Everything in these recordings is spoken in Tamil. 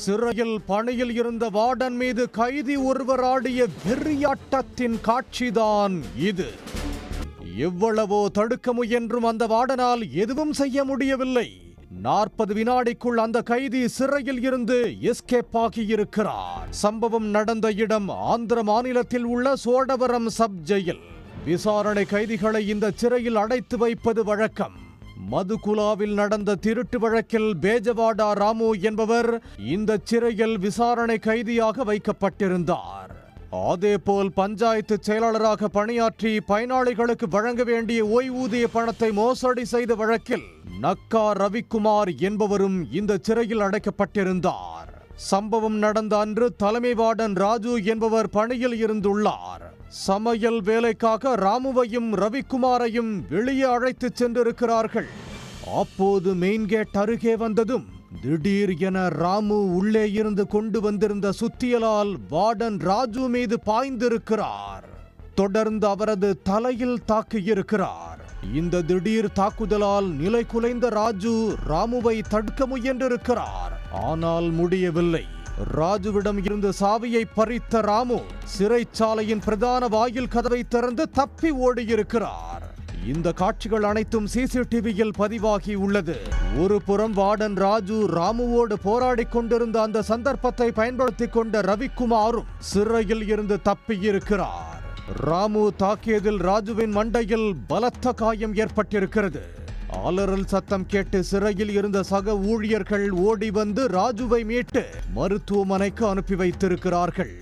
சிறையில் பணியில் இருந்த வார்டன் மீது கைதி ஒருவர் ஆடிய வெறியாட்டத்தின் காட்சிதான் இது. எவ்வளவோ தடுக்க முயன்றும் அந்த வார்டனால் எதுவும் செய்ய முடியவில்லை. 40 வினாடிக்குள் அந்த கைதி சிறையில் இருந்து எஸ்கேப் ஆகியிருக்கிறார். சம்பவம் நடந்த இடம் ஆந்திர மாநிலத்தில் உள்ள சோடவரம் சப் ஜெயில். விசாரணை கைதிகளை இந்த சிறையில் அடைத்து வைப்பது வழக்கம். மதுகுலாவில் நடந்த திருட்டு வழக்கில் பேஜவாடா ராமு என்பவர் இந்த சிறையில் விசாரணை கைதியாக வைக்கப்பட்டிருந்தார். அதேபோல் பஞ்சாயத்து செயலாளராக பணியாற்றி பயனாளிகளுக்கு வழங்க வேண்டிய ஓய்வூதிய பணத்தை மோசடி செய்த வழக்கில் நக்கா ரவிக்குமார் என்பவரும் இந்த சிறையில் அடைக்கப்பட்டிருந்தார். சம்பவம் நடந்த அன்று தலைமை வார்டன் ராஜு என்பவர் பணியில் இருந்துள்ளார். சமையல் வேலைக்காக ராமுவையும் ரவிக்குமாரையும் வெளியே அழைத்து சென்றிருக்கிறார்கள். அப்போது மெயின் கேட் அருகே வந்ததும் திடீர் என ராமு உள்ளே இருந்து கொண்டு வந்திருந்த சுத்தியலால் வார்டன் ராஜு மீது பாய்ந்திருக்கிறார். தொடர்ந்து அவரது தலையில் தாக்கியிருக்கிறார். இந்த திடீர் தாக்குதலால் நிலை குலைந்த ராஜு ராமுவை தடுக்க முயன்றிருக்கிறார். ஆனால் முடியவில்லை. ராஜுவிடம் இருந்து சாவியை பறித்த ராமு சிறைச்சாலையின் பிரதான வாயில் கதவை திறந்து தப்பி ஓடியிருக்கிறார். இந்த காட்சிகள் அனைத்தும் சிசிடிவியில் பதிவாகி உள்ளது. ஒரு புறம் வார்டன் ராஜு ராமுவோடு போராடி கொண்டிருந்த அந்த சந்தர்ப்பத்தை பயன்படுத்தி கொண்ட ரவிக்குமாரும் சிறையில் இருந்து தப்பியிருக்கிறார். ராமு தாக்கியதில் ராஜுவின் மண்டையில் பலத்த காயம் ஏற்பட்டிருக்கிறது. அலறல் சத்தம் கேட்டு சிறையில் இருந்த சக ஊழியர்கள் ஓடி வந்து ராஜுவை மீட்டு மருத்துவமனைக்கு அனுப்பி வைத்திருக்கிறார்கள்.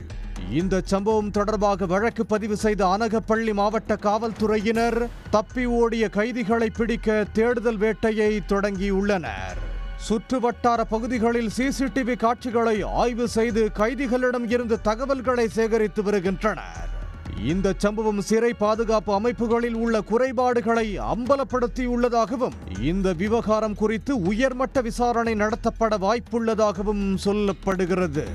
இந்த சம்பவம் தொடர்பாக வழக்கு பதிவு செய்த அனகப்பள்ளி மாவட்ட காவல்துறையினர் தப்பி ஓடிய கைதிகளை பிடிக்க தேடுதல் வேட்டையை தொடங்கியுள்ளனர். சுற்றுவட்டார பகுதிகளில் சிசிடிவி காட்சிகளை ஆய்வு செய்து கைதிகளிடம் இருந்து தகவல்களை சேகரித்து வருகின்றனர். இந்த சம்பவம் சிறை பாதுகாப்பு அமைப்புகளில் உள்ள குறைபாடுகளை அம்பலப்படுத்தியுள்ளதாகவும் இந்த விவகாரம் குறித்து உயர்மட்ட விசாரணை நடத்தப்பட வாய்ப்புள்ளதாகவும் சொல்லப்படுகிறது.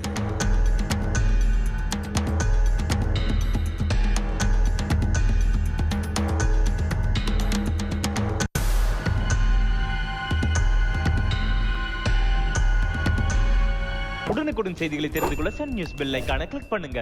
உடனுக்குடன் செய்திகளை தெரிந்து கொள்ள சன் நியூஸ் பெல் ஐகானை கிளிக் பண்ணுங்க.